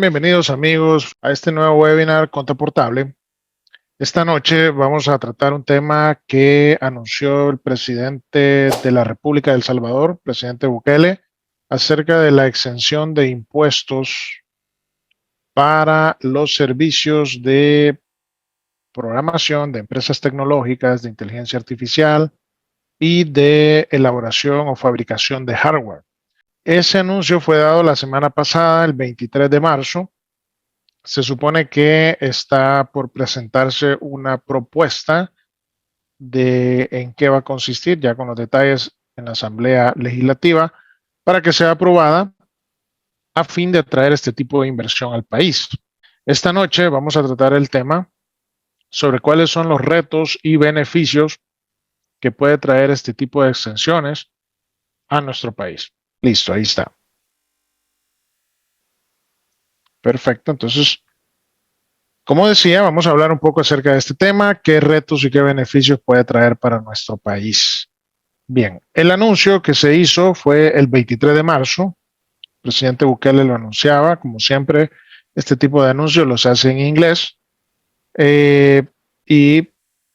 Bienvenidos amigos a este nuevo webinar Conta Portable. Esta noche vamos a tratar un tema que anunció el presidente de la República de El Salvador, presidente Bukele, acerca de la exención de impuestos para los servicios de programación de empresas tecnológicas, de inteligencia artificial y de elaboración o fabricación de hardware. Ese anuncio fue dado la semana pasada, el 23 de marzo. Se supone que está por presentarse una propuesta de en qué va a consistir, ya con los detalles en la Asamblea Legislativa, para que sea aprobada a fin de atraer este tipo de inversión al país. Esta noche vamos a tratar el tema sobre cuáles son los retos y beneficios que puede traer este tipo de extensiones a nuestro país. Listo, ahí está. Perfecto, entonces, como decía, vamos a hablar un poco acerca de este tema, qué retos y qué beneficios puede traer para nuestro país. Bien, el anuncio que se hizo fue el 23 de marzo. El presidente Bukele lo anunciaba, como siempre, este tipo de anuncios los hace en inglés. Y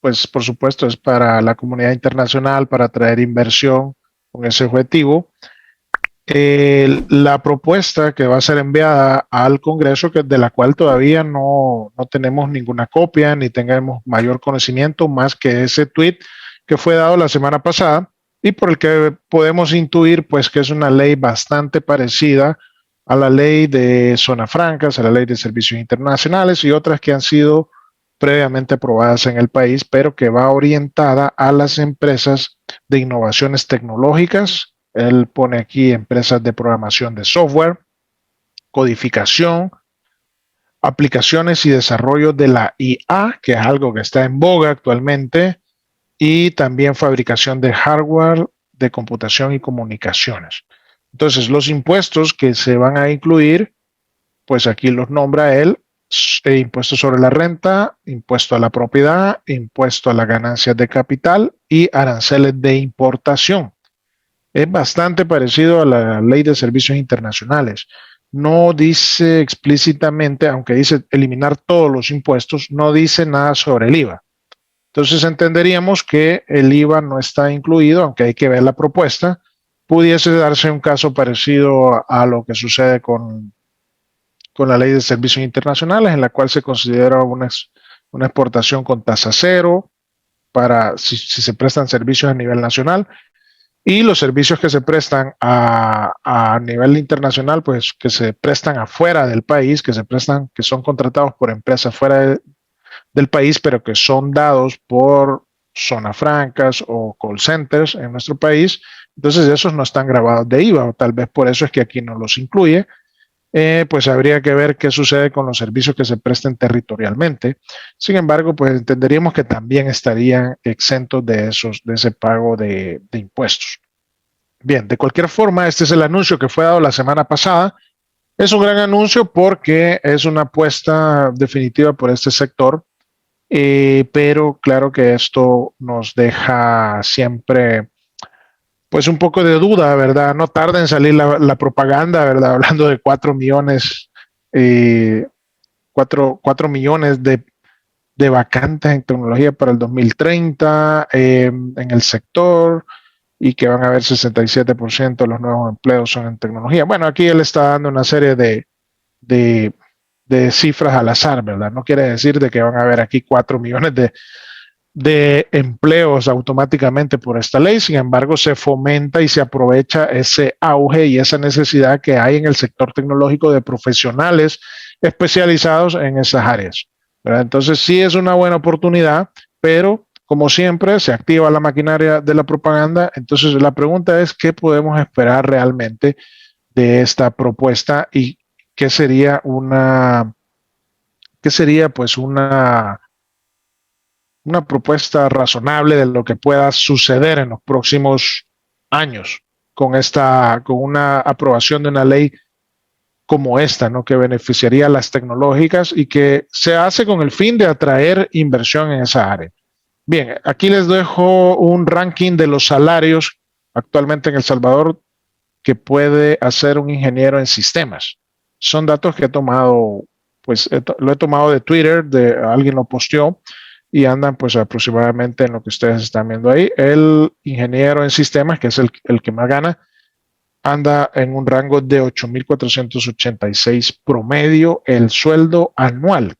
pues por supuesto es para la comunidad internacional, para atraer inversión con ese objetivo. La propuesta que va a ser enviada al Congreso, de la cual todavía no tenemos ninguna copia ni tengamos mayor conocimiento más que ese tweet que fue dado la semana pasada y por el que podemos intuir pues que es una ley bastante parecida a la ley de zonas francas, a la ley de servicios internacionales y otras que han sido previamente aprobadas en el país, pero que va orientada a las empresas de innovaciones tecnológicas. Él pone aquí empresas de programación de software, codificación, aplicaciones y desarrollo de la IA, que es algo que está en boga actualmente, y también fabricación de hardware de computación y comunicaciones. Entonces, los impuestos que se van a incluir, pues aquí los nombra él: impuesto sobre la renta, impuesto a la propiedad, impuesto a las ganancias de capital y aranceles de importación. Es bastante parecido a la ley de servicios internacionales. No dice explícitamente, aunque dice eliminar todos los impuestos, no dice nada sobre el IVA. Entonces entenderíamos que el IVA no está incluido, aunque hay que ver la propuesta. Pudiese darse un caso parecido a lo que sucede con la ley de servicios internacionales, en la cual se considera una exportación con tasa cero para si se prestan servicios a nivel nacional. Y los servicios que se prestan a nivel internacional, pues que se prestan afuera del país, que son contratados por empresas fuera del país, pero que son dados por zonas francas o call centers en nuestro país. Entonces esos no están grabados de IVA, o tal vez por eso es que aquí no los incluye. Pues habría que ver qué sucede con los servicios que se presten territorialmente. Sin embargo, pues entenderíamos que también estarían exentos de ese pago de impuestos. Bien, de cualquier forma, este es el anuncio que fue dado la semana pasada. Es un gran anuncio porque es una apuesta definitiva por este sector, pero claro que esto nos deja siempre pues un poco de duda, ¿verdad? No tarda en salir la propaganda, ¿verdad? Hablando de 4 millones, 4 millones de vacantes en tecnología para el 2030 en el sector, y que van a haber 67% de los nuevos empleos son en tecnología. Bueno, aquí él está dando una serie de, de cifras al azar, ¿verdad? No quiere decir de que van a haber aquí 4 millones de empleos automáticamente por esta ley. Sin embargo, se fomenta y se aprovecha ese auge y esa necesidad que hay en el sector tecnológico de profesionales especializados en esas áreas, ¿verdad? Entonces sí es una buena oportunidad, pero como siempre se activa la maquinaria de la propaganda. Entonces la pregunta es qué podemos esperar realmente de esta propuesta y qué sería pues una propuesta razonable de lo que pueda suceder en los próximos años con una aprobación de una ley como esta, ¿no? Que beneficiaría a las tecnológicas y que se hace con el fin de atraer inversión en esa área. Bien, aquí les dejo un ranking de los salarios actualmente en El Salvador que puede hacer un ingeniero en sistemas. son datos que he tomado, pues lo he tomado de Twitter, alguien lo posteó y andan pues aproximadamente en lo que ustedes están viendo ahí. El ingeniero en sistemas, que es el que más gana, anda en un rango de 8.486 promedio el sueldo anual,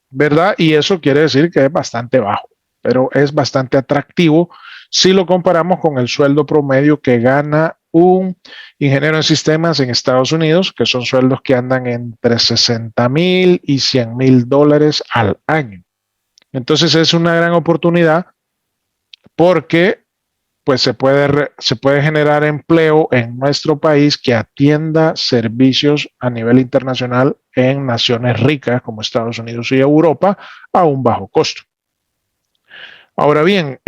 ¿verdad? Y eso quiere decir que es bastante bajo, pero es bastante atractivo si lo comparamos con el sueldo promedio que gana un ingeniero en sistemas en Estados Unidos, que son sueldos que andan entre 60,000 y 100,000 dólares al año. Entonces es una gran oportunidad porque pues se puede generar empleo en nuestro país que atienda servicios a nivel internacional en naciones ricas como Estados Unidos y Europa a un bajo costo. Ahora bien,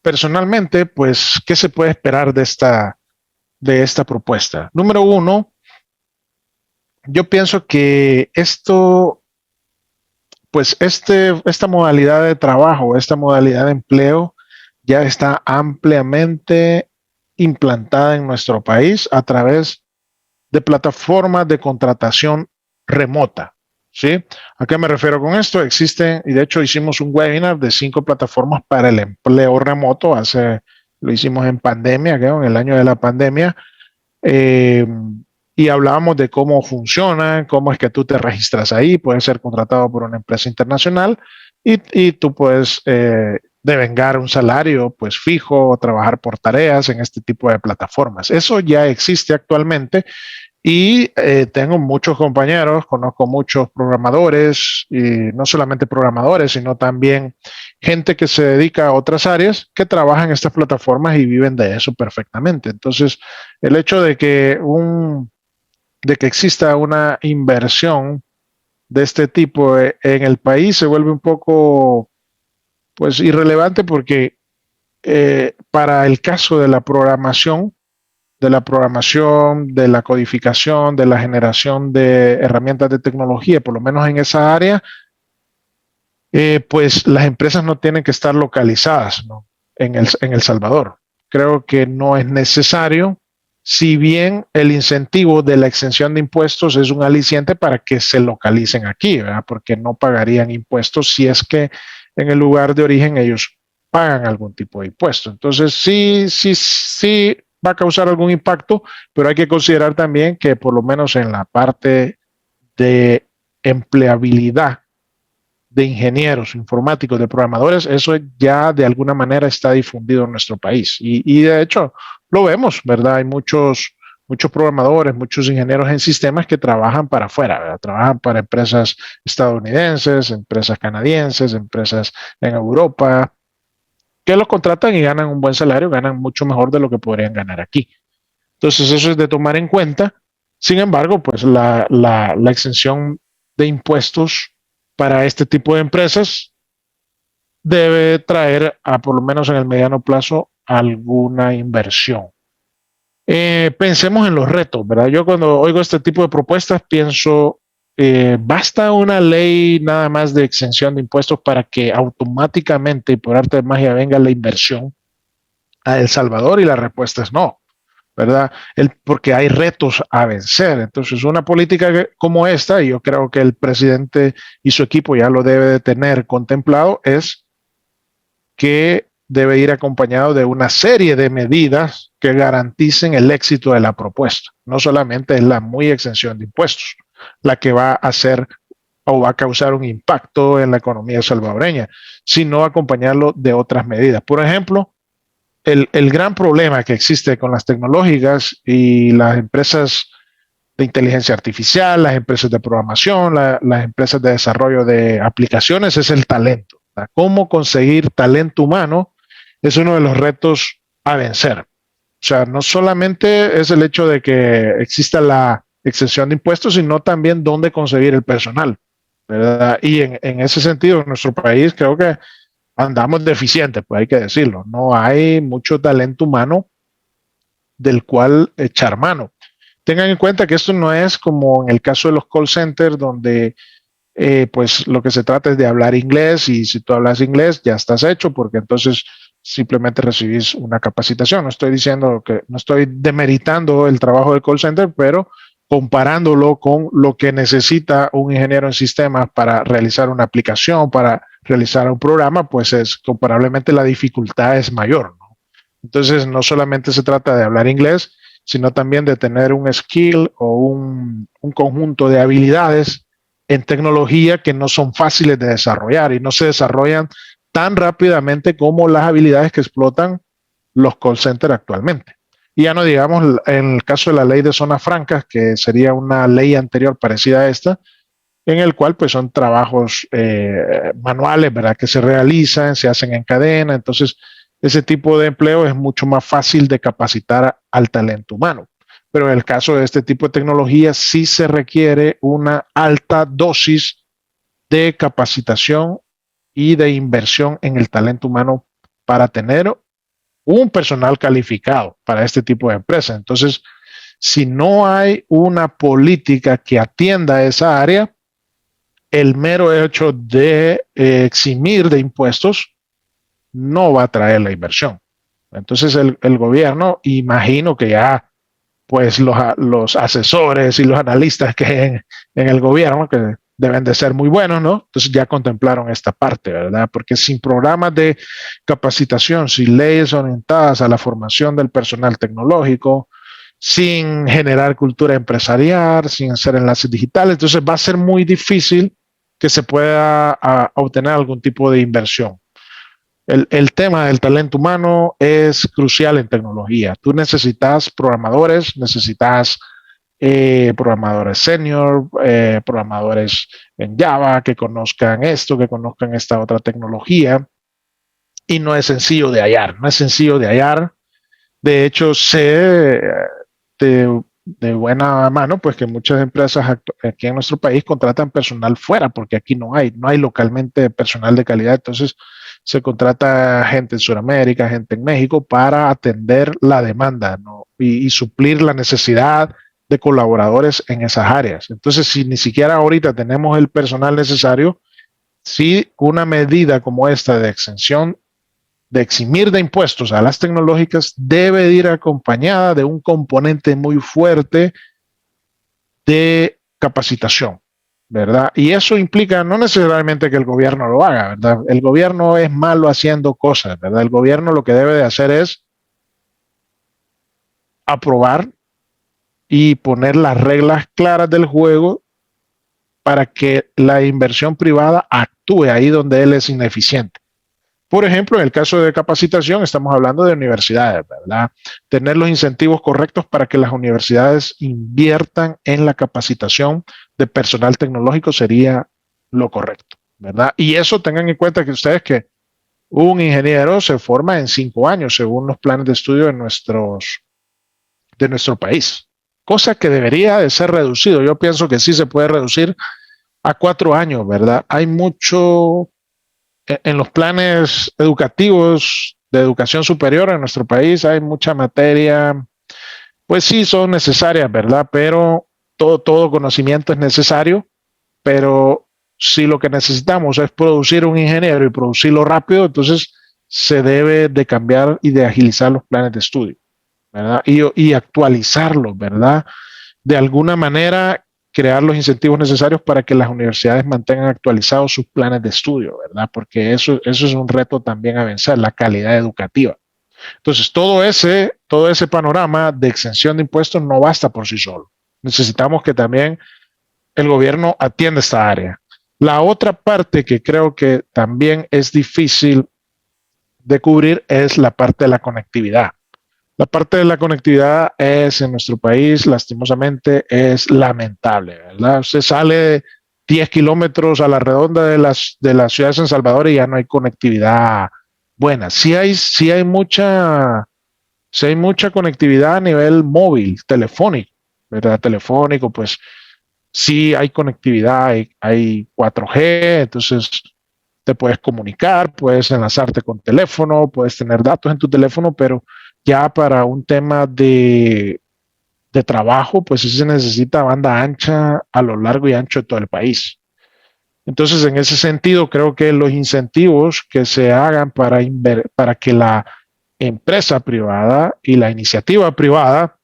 personalmente, pues, ¿qué se puede esperar de esta propuesta? Número uno, yo pienso que esta modalidad de trabajo, esta modalidad de empleo, ya está ampliamente implantada en nuestro país a través de plataformas de contratación remota. ¿Sí? ¿A qué me refiero con esto? Existen, y de hecho hicimos un webinar de 5 plataformas para el empleo remoto, lo hicimos en pandemia, creo, en el año de la pandemia, eh, y hablábamos de cómo funcionan, cómo es que tú te registras ahí, puedes ser contratado por una empresa internacional y tú puedes devengar un salario pues fijo o trabajar por tareas en este tipo de plataformas. Eso ya existe actualmente y tengo muchos compañeros, conozco muchos programadores, y no solamente programadores, sino también gente que se dedica a otras áreas que trabajan en estas plataformas y viven de eso perfectamente. Entonces, el hecho de que exista una inversión de este tipo en el país se vuelve un poco pues irrelevante porque para el caso de la codificación, de la generación de herramientas de tecnología, por lo menos en esa área, pues las empresas no tienen que estar localizadas, ¿no? En El Salvador. Creo que no es necesario, si bien el incentivo de la exención de impuestos es un aliciente para que se localicen aquí, ¿verdad? Porque no pagarían impuestos si es que en el lugar de origen ellos pagan algún tipo de impuesto. Entonces, sí va a causar algún impacto, pero hay que considerar también que por lo menos en la parte de empleabilidad de ingenieros informáticos, de programadores, eso ya de alguna manera está difundido en nuestro país. Y de hecho lo vemos, ¿verdad? Hay muchos programadores, muchos ingenieros en sistemas que trabajan para afuera, ¿verdad? Trabajan para empresas estadounidenses, empresas canadienses, empresas en Europa, que los contratan y ganan un buen salario, ganan mucho mejor de lo que podrían ganar aquí. Entonces eso es de tomar en cuenta. Sin embargo, pues la exención de impuestos para este tipo de empresas debe traer, a por lo menos en el mediano plazo, alguna inversión. Pensemos en los retos, ¿verdad? Yo cuando oigo este tipo de propuestas pienso, basta una ley nada más de exención de impuestos para que automáticamente y por arte de magia venga la inversión a El Salvador, y la respuesta es no, ¿verdad? Porque hay retos a vencer. Entonces, una política como esta, y yo creo que el presidente y su equipo ya lo debe de tener contemplado, es que debe ir acompañado de una serie de medidas que garanticen el éxito de la propuesta. No solamente es la muy exención de impuestos la que va a hacer o va a causar un impacto en la economía salvadoreña, sino acompañarlo de otras medidas. Por ejemplo, el gran problema que existe con las tecnológicas y las empresas de inteligencia artificial, las empresas de programación, las empresas de desarrollo de aplicaciones es el talento. ¿Verdad? Cómo conseguir talento humano es uno de los retos a vencer. O sea, no solamente es el hecho de que exista la exención de impuestos, sino también dónde conseguir el personal, ¿verdad? Y en ese sentido, en nuestro país creo que andamos deficientes, pues hay que decirlo. No hay mucho talento humano del cual echar mano. Tengan en cuenta que esto no es como en el caso de los call centers, donde pues lo que se trata es de hablar inglés, y si tú hablas inglés ya estás hecho, porque entonces simplemente recibís una capacitación. No estoy diciendo que, no estoy demeritando el trabajo del call center, pero comparándolo con lo que necesita un ingeniero en sistemas para realizar una aplicación, para realizar un programa, pues es comparablemente la dificultad es mayor, ¿no? Entonces, no solamente se trata de hablar inglés, sino también de tener un skill o un conjunto de habilidades en tecnología que no son fáciles de desarrollar y no se desarrollan tan rápidamente como las habilidades que explotan los call centers actualmente. Y ya no digamos en el caso de la ley de zonas francas, que sería una ley anterior parecida a esta, en el cual pues son trabajos manuales, ¿verdad? Que se realizan, se hacen en cadena. Entonces, ese tipo de empleo es mucho más fácil de capacitar al talento humano. Pero en el caso de este tipo de tecnología sí se requiere una alta dosis de capacitación y de inversión en el talento humano para tener un personal calificado para este tipo de empresas. Entonces, si no hay una política que atienda esa área, el mero hecho de eximir de impuestos no va a traer la inversión. Entonces el gobierno, imagino que ya pues los asesores y los analistas que hay en el gobierno, que deben de ser muy buenos, ¿no? Entonces ya contemplaron esta parte, ¿verdad? Porque sin programas de capacitación, sin leyes orientadas a la formación del personal tecnológico, sin generar cultura empresarial, sin hacer enlaces digitales, entonces va a ser muy difícil que se pueda obtener algún tipo de inversión. El tema del talento humano es crucial en tecnología. Tú necesitas programadores, necesitas programadores senior, programadores en Java que conozcan esto, que conozcan esta otra tecnología. Y no es sencillo de hallar, no es sencillo de hallar. De hecho, sé de buena mano, pues que muchas empresas aquí en nuestro país contratan personal fuera, porque aquí no hay localmente personal de calidad. Entonces, se contrata gente en Sudamérica, gente en México para atender la demanda, ¿no? Y suplir la necesidad de colaboradores en esas áreas. Entonces, si ni siquiera ahorita tenemos el personal necesario, si una medida como esta de exención, de eximir de impuestos a las tecnológicas, debe ir acompañada de un componente muy fuerte de capacitación, ¿verdad? Y eso implica no necesariamente que el gobierno lo haga, ¿verdad? El gobierno es malo haciendo cosas, ¿verdad? El gobierno lo que debe de hacer es aprobar y poner las reglas claras del juego para que la inversión privada actúe ahí donde él es ineficiente. Por ejemplo, en el caso de capacitación, estamos hablando de universidades, ¿verdad? Tener los incentivos correctos para que las universidades inviertan en la capacitación de personal tecnológico sería lo correcto, ¿verdad? Y eso tengan en cuenta que ustedes que un ingeniero se forma en 5 años según los planes de estudio de nuestro país, cosa que debería de ser reducido. Yo pienso que sí se puede reducir a 4 años, ¿verdad? Hay mucho en los planes educativos de educación superior en nuestro país, hay mucha materia, pues sí, son necesarias, ¿verdad? Pero todo conocimiento es necesario, pero si lo que necesitamos es producir un ingeniero y producirlo rápido, entonces se debe de cambiar y de agilizar los planes de estudio, ¿verdad? Y actualizarlos, ¿verdad? De alguna manera crear los incentivos necesarios para que las universidades mantengan actualizados sus planes de estudio, ¿verdad? Porque eso es un reto también a vencer, la calidad educativa. Entonces, todo ese panorama de exención de impuestos no basta por sí solo. Necesitamos que también el gobierno atienda esta área. La otra parte que creo que también es difícil de cubrir es la parte de la conectividad. La parte de la conectividad es en nuestro país, lastimosamente, es lamentable, ¿verdad? Usted sale 10 kilómetros a la redonda de la ciudad de San Salvador y ya no hay conectividad buena. Sí hay mucha conectividad a nivel móvil, telefónico, ¿verdad? Telefónico, pues sí hay conectividad, hay 4G, entonces te puedes comunicar, puedes enlazarte con teléfono, puedes tener datos en tu teléfono, pero ya para un tema de trabajo, pues sí se necesita banda ancha a lo largo y ancho de todo el país. Entonces, en ese sentido, creo que los incentivos que se hagan para que la empresa privada y la iniciativa privada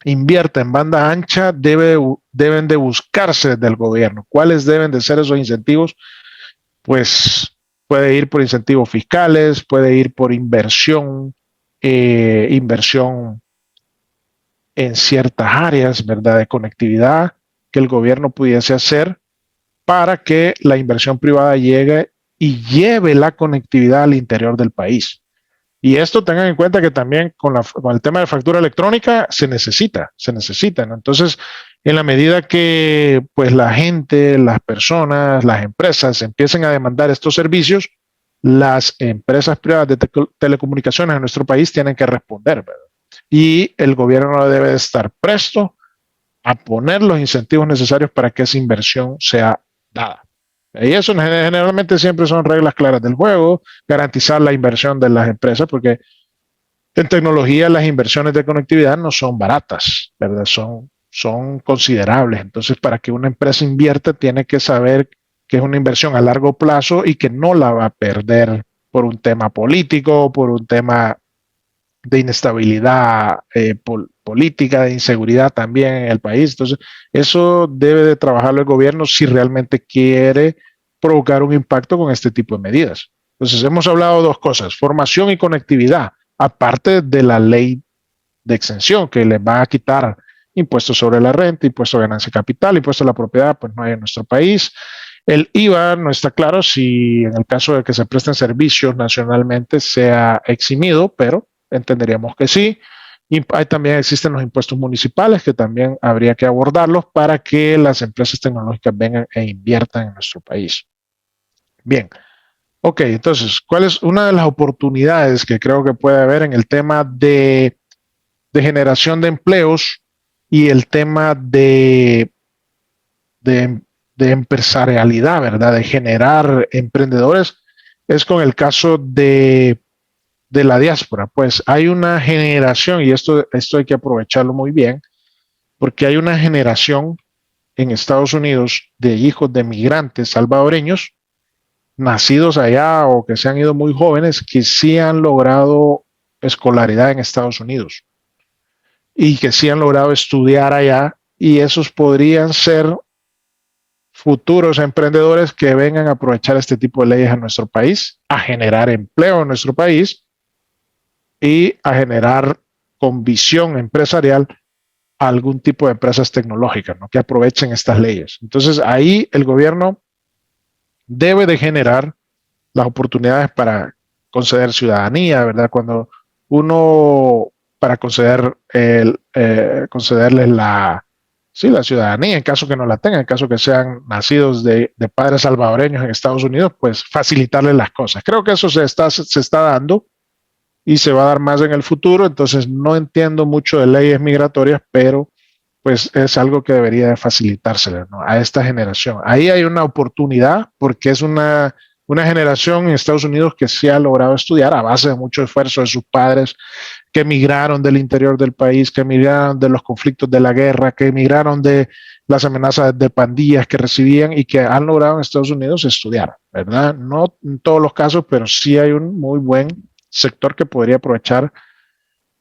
invierta en banda ancha, deben de buscarse del gobierno. ¿Cuáles deben de ser esos incentivos? Pues puede ir por incentivos fiscales, puede ir por inversión en ciertas áreas, ¿verdad? De conectividad que el gobierno pudiese hacer para que la inversión privada llegue y lleve la conectividad al interior del país. Y esto tengan en cuenta que también con el tema de factura electrónica se necesita, ¿no? Entonces, en la medida que pues la gente, las personas, las empresas empiecen a demandar estos servicios, las empresas privadas de telecomunicaciones en nuestro país tienen que responder, ¿verdad? Y el gobierno debe estar presto a poner los incentivos necesarios para que esa inversión sea dada. Y eso generalmente siempre son reglas claras del juego, garantizar la inversión de las empresas, porque en tecnología las inversiones de conectividad no son baratas, ¿verdad? Son considerables. Entonces, para que una empresa invierta, tiene que saber que es una inversión a largo plazo y que no la va a perder por un tema político, por un tema de inestabilidad política, de inseguridad también en el país. Entonces, eso debe de trabajarlo el gobierno si realmente quiere provocar un impacto con este tipo de medidas. Entonces, hemos hablado de dos cosas, formación y conectividad, aparte de la ley de exención que les va a quitar impuestos sobre la renta, impuesto a ganancia capital, impuesto a la propiedad, pues no hay en nuestro país. El IVA no está claro si en el caso de que se presten servicios nacionalmente sea eximido, pero entenderíamos que sí. Y también existen los impuestos municipales que también habría que abordarlos para que las empresas tecnológicas vengan e inviertan en nuestro país. Bien, ok, entonces, ¿cuál es una de las oportunidades que creo que puede haber en el tema de generación de empleos y el tema de, de empresarialidad, ¿verdad? De generar emprendedores, es con el caso de la diáspora. Pues hay una generación, y esto hay que aprovecharlo muy bien, porque hay una generación en Estados Unidos de hijos de migrantes salvadoreños, nacidos allá o que se han ido muy jóvenes, que sí han logrado escolaridad en Estados Unidos y que sí han logrado estudiar allá, y esos podrían ser futuros emprendedores que vengan a aprovechar este tipo de leyes en nuestro país, a generar empleo en nuestro país y a generar con visión empresarial algún tipo de empresas tecnológicas, ¿no? Que aprovechen estas leyes. Entonces ahí el gobierno debe de generar las oportunidades para conceder ciudadanía, ¿verdad? Cuando uno, para concederles sí, la ciudadanía, en caso que no la tengan, en caso que sean nacidos de padres salvadoreños en Estados Unidos, pues facilitarles las cosas. Creo que eso se está dando y se va a dar más en el futuro, entonces no entiendo mucho de leyes migratorias, pero pues es algo que debería de facilitársele, ¿no? A esta generación. Ahí hay una oportunidad porque es una generación en Estados Unidos que sí ha logrado estudiar a base de mucho esfuerzo de sus padres, que emigraron del interior del país, que emigraron de los conflictos de la guerra, que emigraron de las amenazas de pandillas que recibían y que han logrado en Estados Unidos estudiar, ¿verdad? No en todos los casos, pero sí hay un muy buen sector que podría aprovechar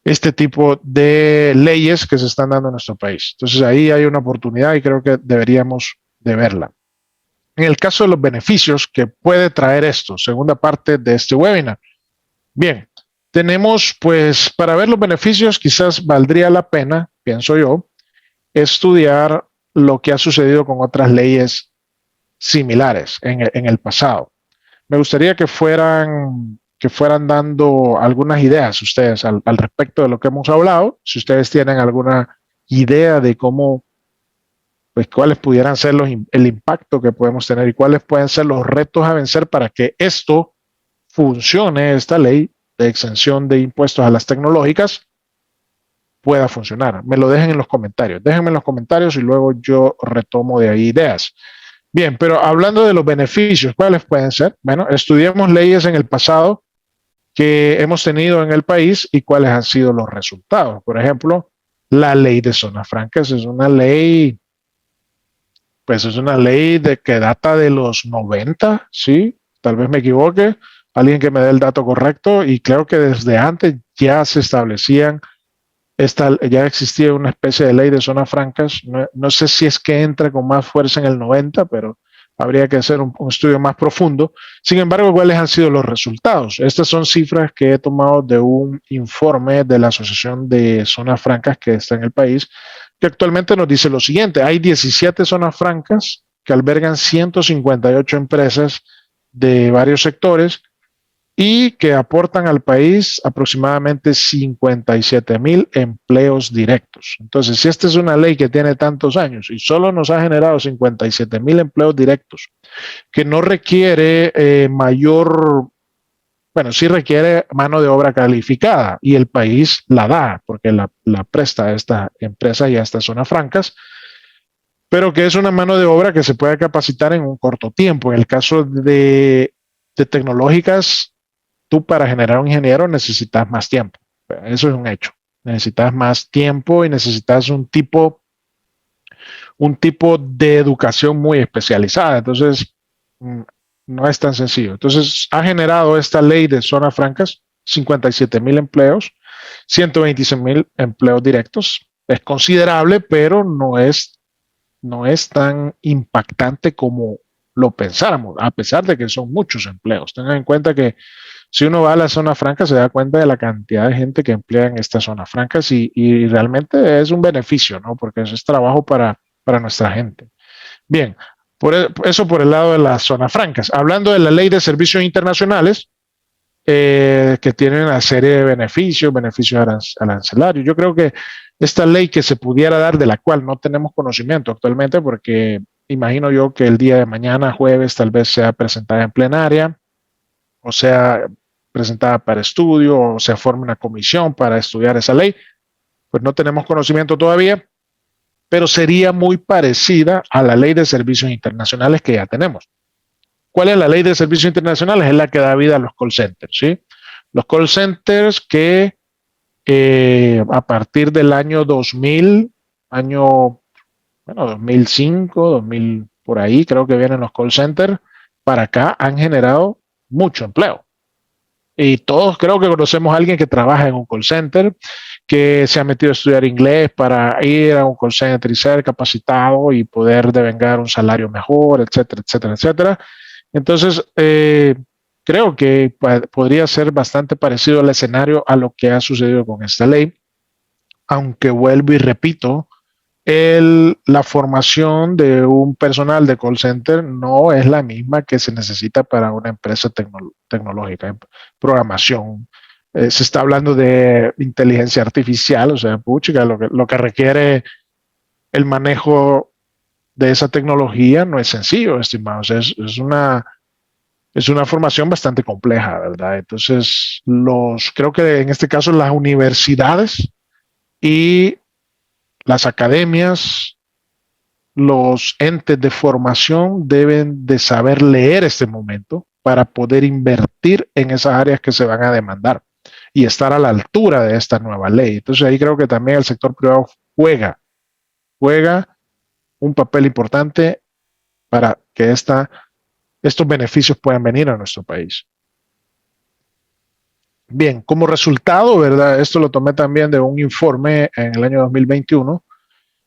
este tipo de leyes que se están dando en nuestro país. Entonces ahí hay una oportunidad y creo que deberíamos de verla. En el caso de los beneficios que puede traer esto, segunda parte de este webinar. Bien, tenemos pues para ver los beneficios quizás valdría la pena, pienso yo, estudiar lo que ha sucedido con otras leyes similares en el pasado. Me gustaría que fueran dando algunas ideas ustedes al respecto de lo que hemos hablado. Si ustedes tienen alguna idea de cómo, pues cuáles pudieran ser el impacto que podemos tener y cuáles pueden ser los retos a vencer para que esto funcione, esta ley de exención de impuestos a las tecnológicas pueda funcionar. Me lo dejen en los comentarios. Déjenme en los comentarios y luego yo retomo de ahí ideas. Bien, pero hablando de los beneficios, ¿cuáles pueden ser? Bueno, estudiemos leyes en el pasado que hemos tenido en el país y cuáles han sido los resultados. Por ejemplo, la ley de zonas francas es una ley, pues es una ley de que data de los 90, ¿sí? Tal vez me equivoque, alguien que me dé el dato correcto, y creo que desde antes ya se establecían ya existía una especie de ley de zonas francas. No sé si es que entra con más fuerza en el 90, pero habría que hacer un estudio más profundo. Sin embargo, ¿cuáles han sido los resultados? Estas son cifras que he tomado de un informe de la Asociación de Zonas Francas que está en el país, que actualmente nos dice lo siguiente: hay 17 zonas francas que albergan 158 empresas de varios sectores y que aportan al país aproximadamente 57,000 empleos directos. Entonces, si esta es una ley que tiene tantos años y solo nos ha generado 57,000 empleos directos, que no requiere bueno, sí requiere mano de obra calificada y el país la da porque la presta a esta empresa y a estas zonas francas, pero que es una mano de obra que se puede capacitar en un corto tiempo. En el caso de tecnológicas, tú para generar un ingeniero necesitas más tiempo. Eso es un hecho. Necesitas más tiempo y necesitas un tipo de educación muy especializada. Entonces, no es tan sencillo. Entonces, ha generado esta ley de zonas francas 57,000 empleos, 126,000 empleos directos. Es considerable, pero no es tan impactante como lo pensáramos, a pesar de que son muchos empleos. Tengan en cuenta que si uno va a la zona franca se da cuenta de la cantidad de gente que emplea en estas zonas francas y realmente es un beneficio, ¿no? Porque eso es trabajo para nuestra gente. Bien, eso por el lado de las zonas francas. Hablando de la ley de servicios internacionales, que tiene una serie de beneficios arancelarios. Yo creo que esta ley que se pudiera dar, de la cual no tenemos conocimiento actualmente, porque imagino yo que el día de mañana, jueves, tal vez sea presentada en plenaria, o sea presentada para estudio, o se forme una comisión para estudiar esa ley, pues no tenemos conocimiento todavía, pero sería muy parecida a la ley de servicios internacionales que ya tenemos. ¿Cuál es la ley de servicios internacionales? Es la que da vida a los call centers, ¿sí? Los call centers que a partir del año 2000, bueno, 2005, 2000, por ahí creo que vienen los call centers, para acá han generado mucho empleo. Y todos creo que conocemos a alguien que trabaja en un call center, que se ha metido a estudiar inglés para ir a un call center y ser capacitado y poder devengar un salario mejor, etcétera, etcétera, etcétera. Entonces, creo que podría ser bastante parecido al escenario a lo que ha sucedido con esta ley, aunque vuelvo y repito, la formación de un personal de call center no es la misma que se necesita para una empresa tecnológica, programación. Se está hablando de inteligencia artificial, o sea, puchica, lo que requiere el manejo de esa tecnología no es sencillo, estimados. Es una formación bastante compleja, ¿verdad? Entonces, creo que en este caso las universidades y las academias, los entes de formación deben de saber leer este momento para poder invertir en esas áreas que se van a demandar y estar a la altura de esta nueva ley. Entonces ahí creo que también el sector privado juega un papel importante para que estos beneficios puedan venir a nuestro país. Bien, como resultado, ¿verdad? Esto lo tomé también de un informe en el año 2021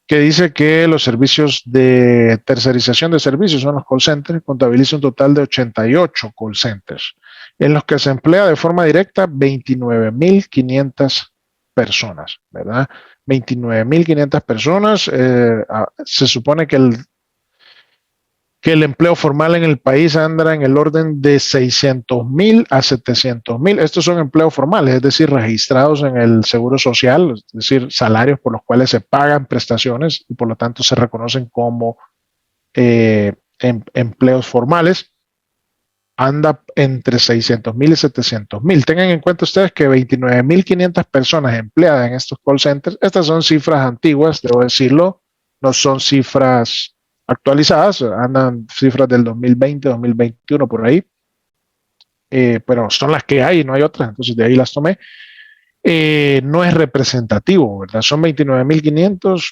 que dice que los servicios de tercerización de servicios, son los call centers, contabilizan un total de 88 call centers, en los que se emplea de forma directa 29,500 personas, ¿verdad? 29,500 personas. Se supone que el empleo formal en el país anda en el orden de 600,000 a 700,000. Estos son empleos formales, es decir, registrados en el Seguro Social, es decir, salarios por los cuales se pagan prestaciones y por lo tanto se reconocen como empleos formales. Anda entre 600,000 y 700,000. Tengan en cuenta ustedes que 29,500 personas empleadas en estos call centers, estas son cifras antiguas, debo decirlo, no son cifras actualizadas, andan cifras del 2020, 2021 por ahí, pero son las que hay, no hay otras, entonces de ahí las tomé. No es representativo, ¿verdad? Son 29,500,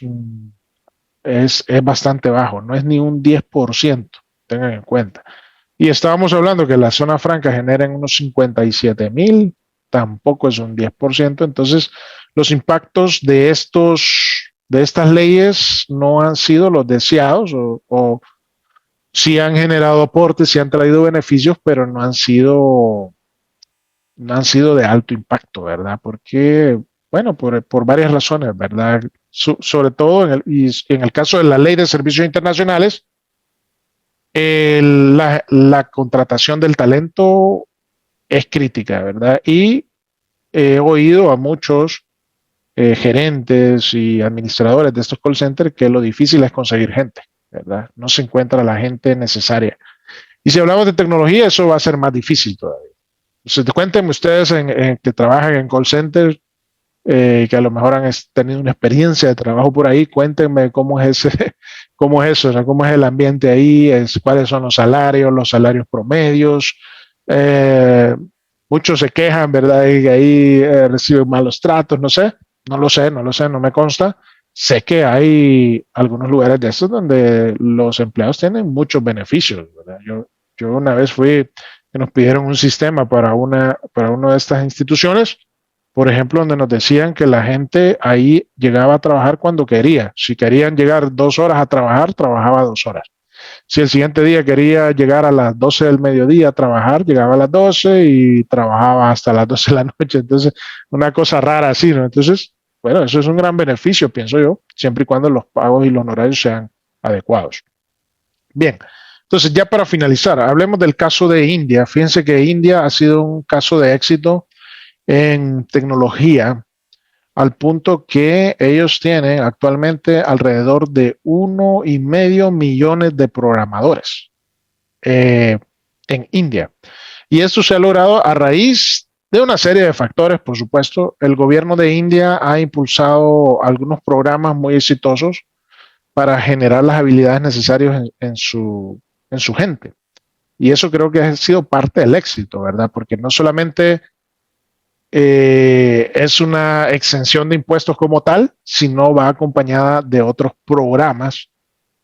es bastante bajo, no es ni un 10%, tengan en cuenta. Y estábamos hablando que la zona franca genera unos 57,000, tampoco es un 10%, entonces los impactos de estas leyes no han sido los deseados o sí han generado aportes, sí han traído beneficios, pero no han sido de alto impacto, ¿verdad? Porque, bueno, por varias razones, ¿verdad? Sobre todo en el caso de la ley de servicios internacionales, la contratación del talento es crítica, ¿verdad? Y he oído a muchos gerentes y administradores de estos call centers que lo difícil es conseguir gente, ¿verdad? No se encuentra la gente necesaria. Y si hablamos de tecnología, eso va a ser más difícil todavía. Cuéntenme ustedes que trabajan en call centers, que a lo mejor han tenido una experiencia de trabajo por ahí, cuéntenme cómo es cómo es eso, o sea, cómo es el ambiente ahí, cuáles son los salarios promedios. Eh, Muchos se quejan, ¿verdad? Y ahí reciben malos tratos, no sé, no me consta. Sé que hay algunos lugares de estos donde los empleados tienen muchos beneficios, ¿verdad? Yo una vez que nos pidieron un sistema para una de estas instituciones, por ejemplo, donde nos decían que la gente ahí llegaba a trabajar cuando quería. Si querían llegar 2 horas a trabajar, trabajaba 2 horas. Si el siguiente día quería llegar a las 12 del mediodía a trabajar, llegaba a las 12 y trabajaba hasta las 12 de la noche. Entonces, una cosa rara así, ¿no? Entonces, bueno, eso es un gran beneficio, pienso yo, siempre y cuando los pagos y los honorarios sean adecuados. Bien, entonces ya para finalizar, hablemos del caso de India. Fíjense que India ha sido un caso de éxito en tecnología al punto que ellos tienen actualmente alrededor de 1,5 millones de programadores eh, en India. Y esto se ha logrado a raíz de una serie de factores, por supuesto. El gobierno de India ha impulsado algunos programas muy exitosos para generar las habilidades necesarias en su gente. Y eso creo que ha sido parte del éxito, ¿verdad? Porque no solamente es una exención de impuestos como tal, sino va acompañada de otros programas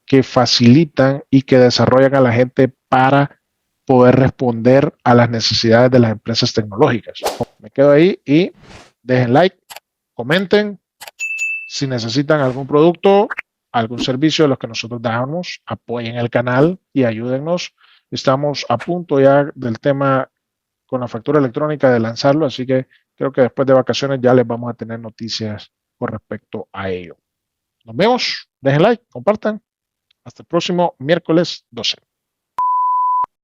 que facilitan y que desarrollan a la gente para poder responder a las necesidades de las empresas tecnológicas. Me quedo ahí y dejen like, comenten. Si necesitan algún producto, algún servicio de los que nosotros damos, apoyen el canal y ayúdennos. Estamos a punto ya del tema con la factura electrónica de lanzarlo, así que creo que después de vacaciones ya les vamos a tener noticias con respecto a ello. Nos vemos, dejen like, compartan. Hasta el próximo miércoles 12.